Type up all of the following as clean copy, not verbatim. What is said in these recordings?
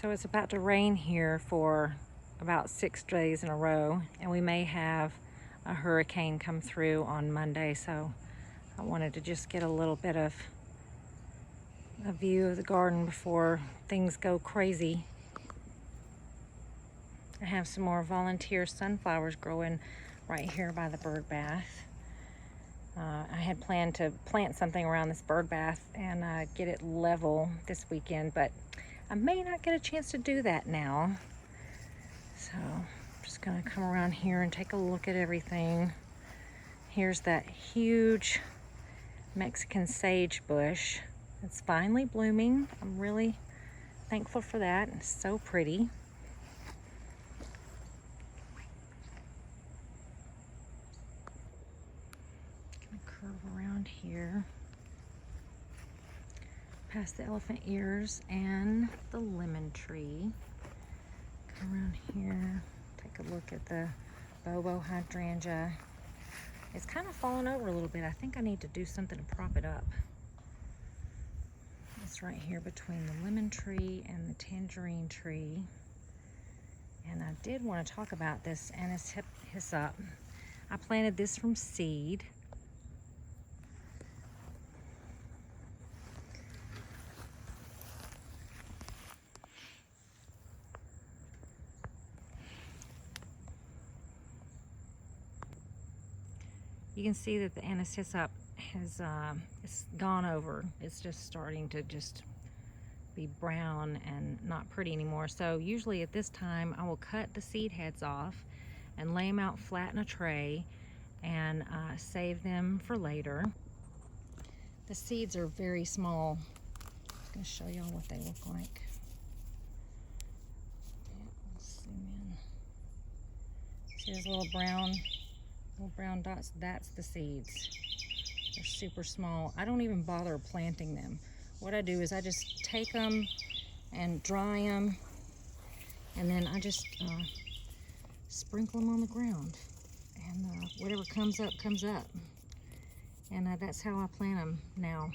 So it's about to rain here for about 6 days in a row, and we may have a hurricane come through on Monday, so I wanted to just get a little bit of a view of the garden before things go crazy. I have some more volunteer sunflowers growing right here by the bird bath. I had planned to plant something around this bird bath and get it level this weekend, but I may not get a chance to do that now. So I'm just gonna come around here and take a look at everything. Here's that huge Mexican sage bush. It's finally blooming. I'm really thankful for that. It's so pretty. Gonna curve around here past the elephant ears and the lemon tree. Come around here, take a look at the Bobo hydrangea. It's kind of fallen over a little bit. I think I need to do something to prop it up. It's right here between the lemon tree and the tangerine tree. And I did want to talk about this anise hyssop. I planted this from seed. You can see that the anise hyssop has it's gone over. It's just starting to just be brown and not pretty anymore. So usually at this time I will cut the seed heads off and lay them out flat in a tray and save them for later. The seeds are very small. I'm just going to show y'all what they look like. Let's zoom in. See those little brown dots? That's the seeds. They're super small. I don't even bother planting them. What I do is I just take them and dry them, and then I just sprinkle them on the ground, and whatever comes up comes up. And that's how I plant them now.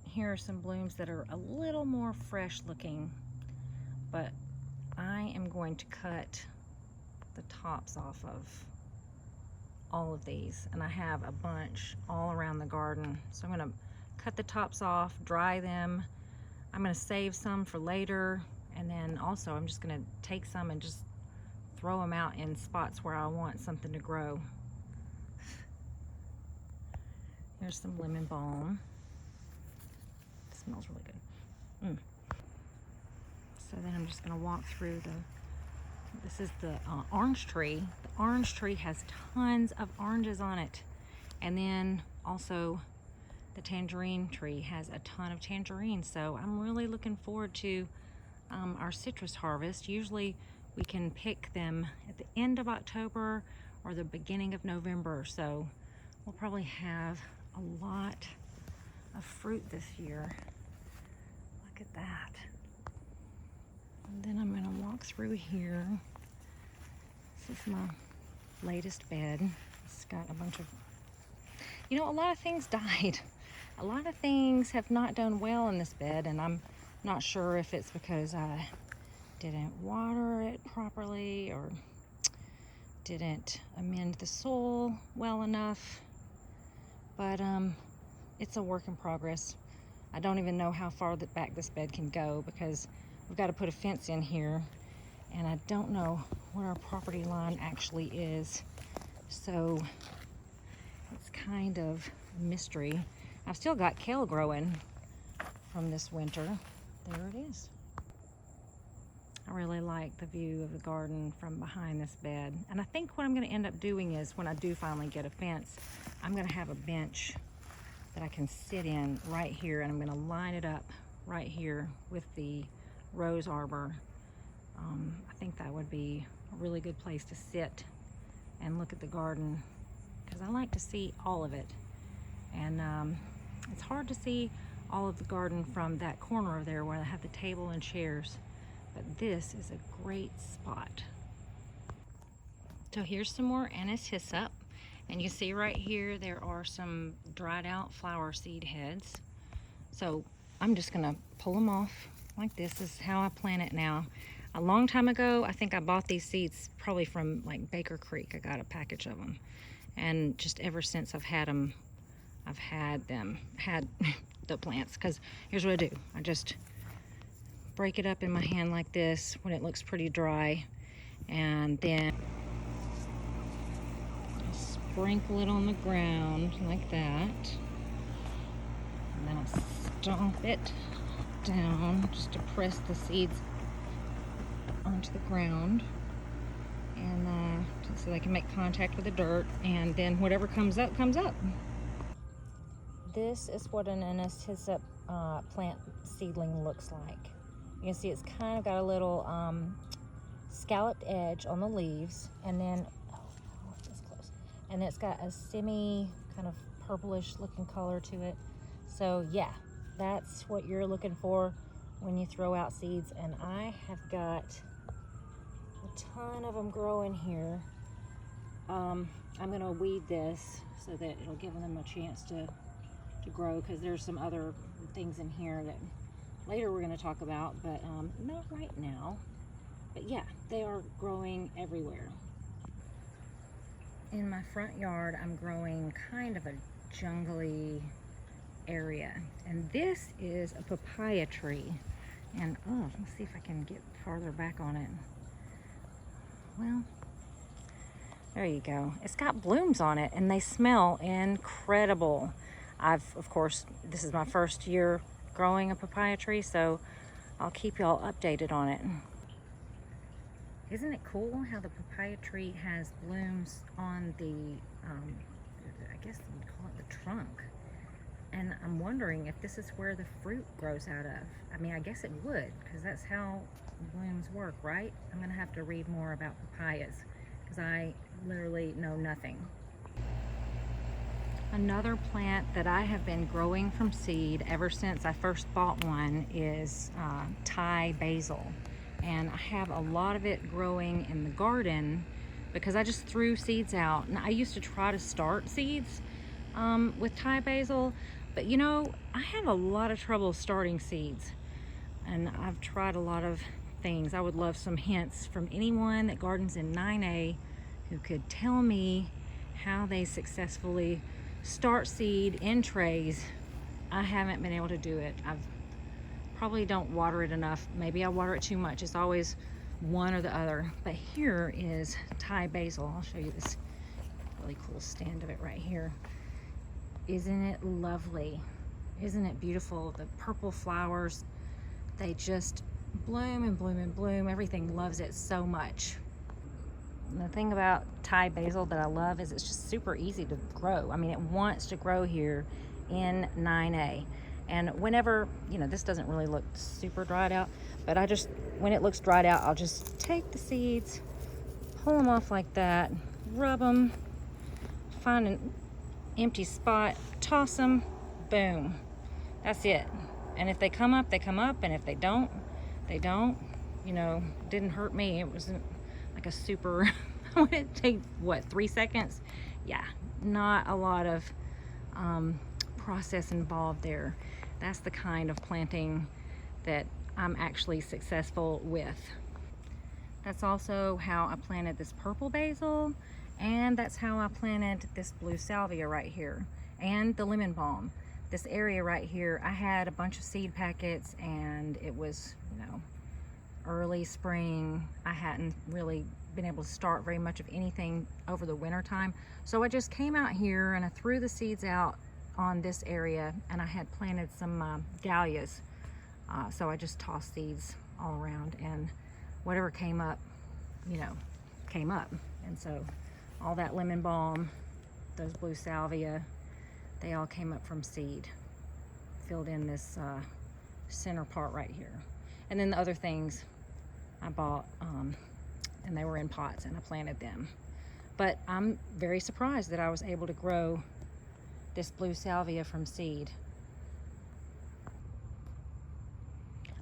Here are some blooms that are a little more fresh looking, but I am going to cut the tops off of all of these, and I have a bunch all around the garden. So I'm going to cut the tops off, dry them. I'm going to save some for later, and then also I'm just going to take some and just throw them out in spots where I want something to grow. Here's some lemon balm. It smells really good. So then I'm just going to walk through this is the orange tree. The orange tree has tons of oranges on it. And then also the tangerine tree has a ton of tangerines. So I'm really looking forward to our citrus harvest. Usually we can pick them at the end of October or the beginning of November. So we'll probably have a lot of fruit this year. Look at that. And then I'm going to walk through here. This is my latest bed. It's got a bunch of, a lot of things died. A lot of things have not done well in this bed, and I'm not sure if it's because I didn't water it properly or didn't amend the soil well enough. But it's a work in progress. I don't even know how far back this bed can go because we've got to put a fence in here, and I don't know what our property line actually is. So it's kind of a mystery. I've still got kale growing from this winter. There it is. I really like the view of the garden from behind this bed. And I think what I'm going to end up doing is when I do finally get a fence, I'm going to have a bench that I can sit in right here, and I'm going to line it up right here with the rose arbor. I think that would be a really good place to sit and look at the garden, because I like to see all of it. And it's hard to see all of the garden from that corner over there where I have the table and chairs, but this is a great spot. So here's some more anise hyssop, and you see right here there are some dried out flower seed heads. So I'm just gonna pull them off like this is how I plant it now. A long time ago, I think I bought these seeds probably from like Baker Creek. I got a package of them. And just ever since I've had them, I've had the plants. Because here's what I do. I just break it up in my hand like this when it looks pretty dry. And then I sprinkle it on the ground like that. And then I stomp it down just to press the seeds onto the ground, and so they can make contact with the dirt, and then whatever comes up comes up. This is what an antisep plant seedling looks like. You can see it's kind of got a little scalloped edge on the leaves, and then this close, and it's got a semi kind of purplish looking color to it. So yeah, that's what you're looking for when you throw out seeds. And I have got a ton of them growing here. I'm gonna weed this so that it'll give them a chance to grow, because there's some other things in here that later we're gonna talk about, but not right now. But yeah, they are growing everywhere. In my front yard, I'm growing kind of a jungly area, and this is a papaya tree. And let's see if I can get farther back on it. Well, there you go. It's got blooms on it, and they smell incredible. Of course, this is my first year growing a papaya tree, so I'll keep y'all updated on it. Isn't it cool how the papaya tree has blooms on the, I guess you'd call it the trunk? And I'm wondering if this is where the fruit grows out of. I mean, I guess it would, because that's how blooms work, right? I'm gonna have to read more about papayas, because I literally know nothing. Another plant that I have been growing from seed ever since I first bought one is Thai basil. And I have a lot of it growing in the garden because I just threw seeds out. And I used to try to start seeds with Thai basil, but you know, I have a lot of trouble starting seeds. And I've tried a lot of things. I would love some hints from anyone that gardens in 9A who could tell me how they successfully start seed in trays. I haven't been able to do it. I've probably don't water it enough. Maybe I water it too much. It's always one or the other. But here is Thai basil. I'll show you this really cool stand of it right here. Isn't it lovely? Isn't it beautiful? The purple flowers, they just bloom and bloom and bloom. Everything loves it so much. And the thing about Thai basil that I love is it's just super easy to grow. I mean, it wants to grow here in 9A. And whenever, you know, this doesn't really look super dried out, but when it looks dried out, I'll just take the seeds, pull them off like that, rub them, find an empty spot, toss them, boom. That's it. And if they come up, they come up, and if they don't, they don't. You know, didn't hurt me. It wasn't like a super, I would it take, what, 3 seconds? Yeah, not a lot of process involved there. That's the kind of planting that I'm actually successful with. That's also how I planted this purple basil, and that's how I planted this blue salvia right here, and the lemon balm. This area right here, I had a bunch of seed packets, and it was, you know, early spring. I hadn't really been able to start very much of anything over the winter time. So I just came out here and I threw the seeds out on this area, and I had planted some dahlias. So I just tossed seeds all around, and whatever came up, you know, came up. And so all that lemon balm, those blue salvia, they all came up from seed, filled in this center part right here. And then the other things I bought, and they were in pots, and I planted them. But I'm very surprised that I was able to grow this blue salvia from seed.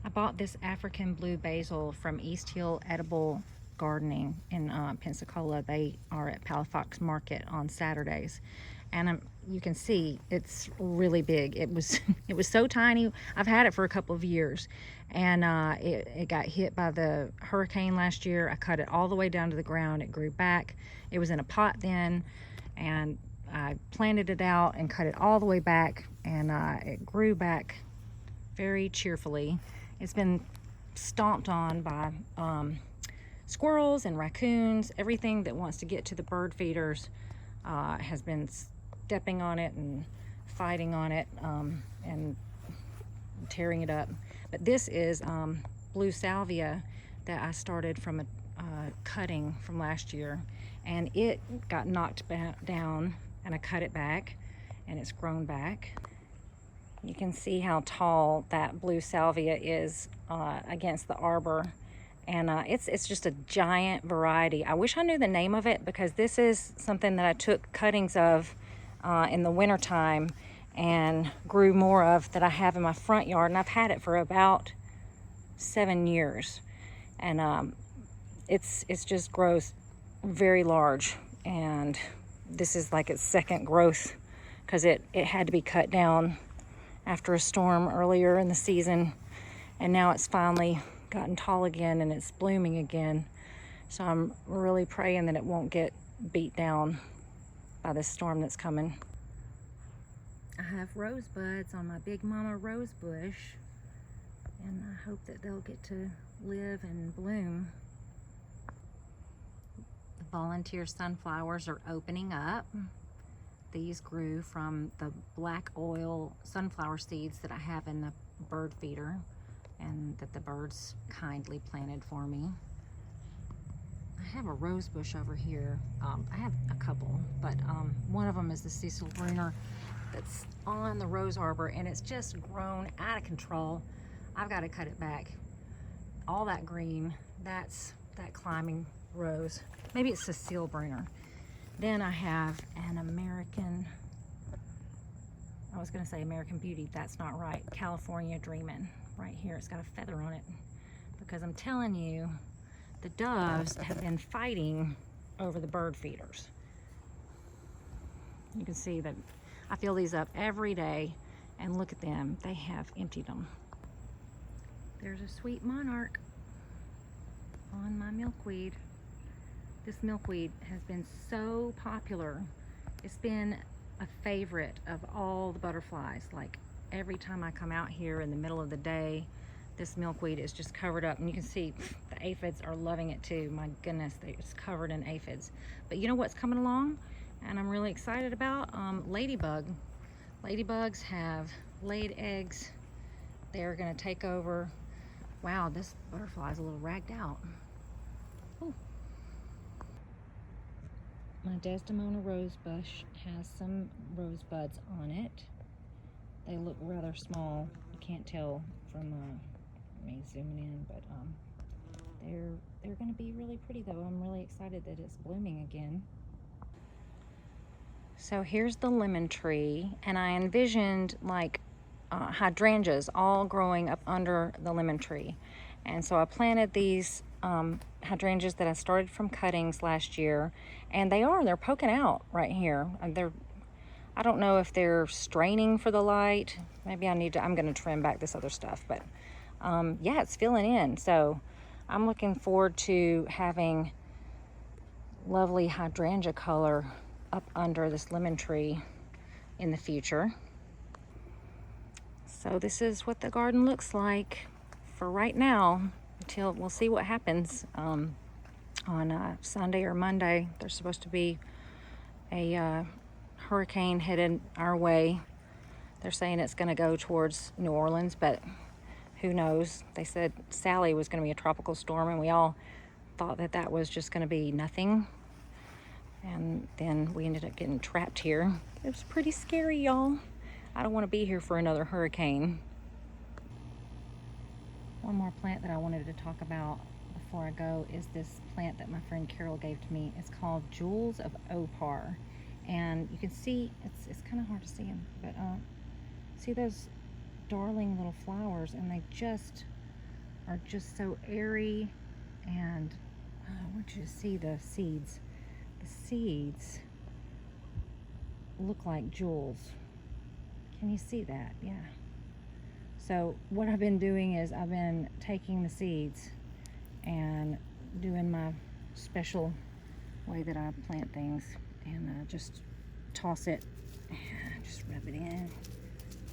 I bought this African blue basil from East Hill Edible Gardening in Pensacola. They are at Palafox Market on Saturdays. and you can see it's really big. It was it was so tiny. I've had it for a couple of years, and it got hit by the hurricane last year. I cut it all the way down to the ground. It grew back. It was in a pot then, and I planted it out and cut it all the way back, and it grew back very cheerfully. It's been stomped on by squirrels and raccoons. Everything that wants to get to the bird feeders has been stepping on it and fighting on it and tearing it up. But this is blue salvia that I started from a cutting from last year, and it got knocked down, and I cut it back, and it's grown back. You can see how tall that blue salvia is against the arbor, and it's just a giant variety. I wish I knew the name of it, because this is something that I took cuttings of in the winter time and grew more of, that I have in my front yard, and I've had it for about 7 years, and it's just grows very large, and this is like its second growth, because it had to be cut down after a storm earlier in the season, and now it's finally gotten tall again and it's blooming again. So I'm really praying that it won't get beat down by this storm that's coming. I have rosebuds on my big mama rose bush, and I hope that they'll get to live and bloom. The volunteer sunflowers are opening up. These grew from the black oil sunflower seeds that I have in the bird feeder, and that the birds kindly planted for me. I have a rose bush over here. I have a couple, but one of them is the Cecil Bruner that's on the rose arbor, and it's just grown out of control. I've got to cut it back. All that green, that's that climbing rose. Maybe it's Cecil Bruner. Then I have an American, I was going to say American Beauty, that's not right. California Dreamin', right here. It's got a feather on it, because I'm telling you, the doves have been fighting over the bird feeders. You can see that I fill these up every day, and look at them. They have emptied them. There's a sweet monarch on my milkweed. This milkweed has been so popular. It's been a favorite of all the butterflies. Like, every time I come out here in the middle of the day, this milkweed is just covered up, and you can see the aphids are loving it too. My goodness, it's covered in aphids. But you know what's coming along, and I'm really excited about? Ladybug. Ladybugs have laid eggs. They're gonna take over. Wow, this butterfly is a little ragged out. Ooh. My Desdemona rose bush has some rosebuds on it. They look rather small. You can't tell from me zooming in, but they're going to be really pretty though. I'm really excited that it's blooming again. So here's the lemon tree, and I envisioned like hydrangeas all growing up under the lemon tree, and so I planted these hydrangeas that I started from cuttings last year, and they're poking out right here. I don't know if they're straining for the light. Maybe I'm going to trim back this other stuff, but yeah, it's filling in. So I'm looking forward to having lovely hydrangea color up under this lemon tree in the future. So this is what the garden looks like for right now, until we'll see what happens on Sunday or Monday. There's supposed to be a hurricane headed our way. They're saying it's going to go towards New Orleans, but who knows? They said Sally was going to be a tropical storm, and we all thought that that was just going to be nothing. And then we ended up getting trapped here. It was pretty scary, y'all. I don't want to be here for another hurricane. One more plant that I wanted to talk about before I go is this plant that my friend Carol gave to me. It's called Jewels of Opar. And you can see, it's kind of hard to see them, but see those darling little flowers, and they just are just so airy, and I want you to see the seeds. The seeds look like jewels. Can you see that? Yeah. So what I've been doing is I've been taking the seeds and doing my special way that I plant things, and just toss it and just rub it in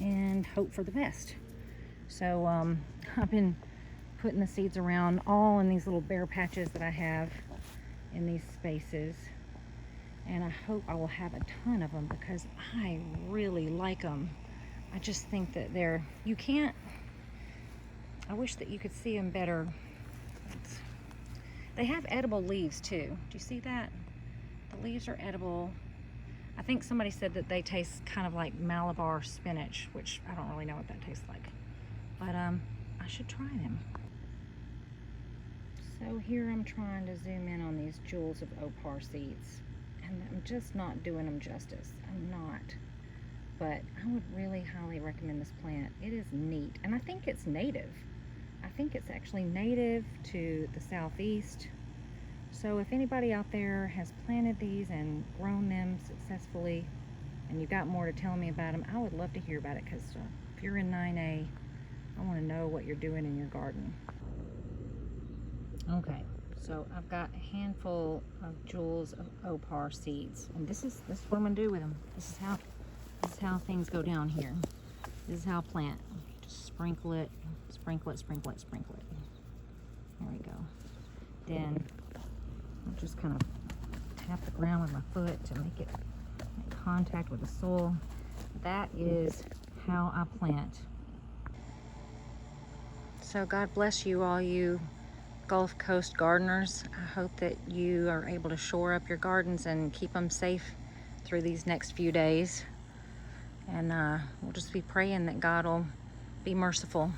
and hope for the best. So I've been putting the seeds around all in these little bare patches that I have in these spaces, and I hope I will have a ton of them because I really like them. I just think that I wish that you could see them better. They have edible leaves too. Do you see that? The leaves are edible. I think somebody said that they taste kind of like Malabar spinach, which I don't really know what that tastes like. But I should try them. So here I'm trying to zoom in on these jewels of opar seeds, and I'm just not doing them justice. I'm not. But I would really highly recommend this plant. It is neat, and I think it's native. I think it's actually native to the southeast. So if anybody out there has planted these and grown them successfully, and you've got more to tell me about them, I would love to hear about it, because if you're in 9A, I want to know what you're doing in your garden. Okay, so I've got a handful of jewels of opar seeds, and this is what I'm gonna do with them. This is how things go down here. This is how I plant. Just sprinkle it, sprinkle it, sprinkle it, sprinkle it. There we go. Then I'll just kind of tap the ground with my foot to make contact with the soil. That is how I plant. So God bless you, all you Gulf Coast gardeners. I hope that you are able to shore up your gardens and keep them safe through these next few days. And we'll just be praying that God will be merciful.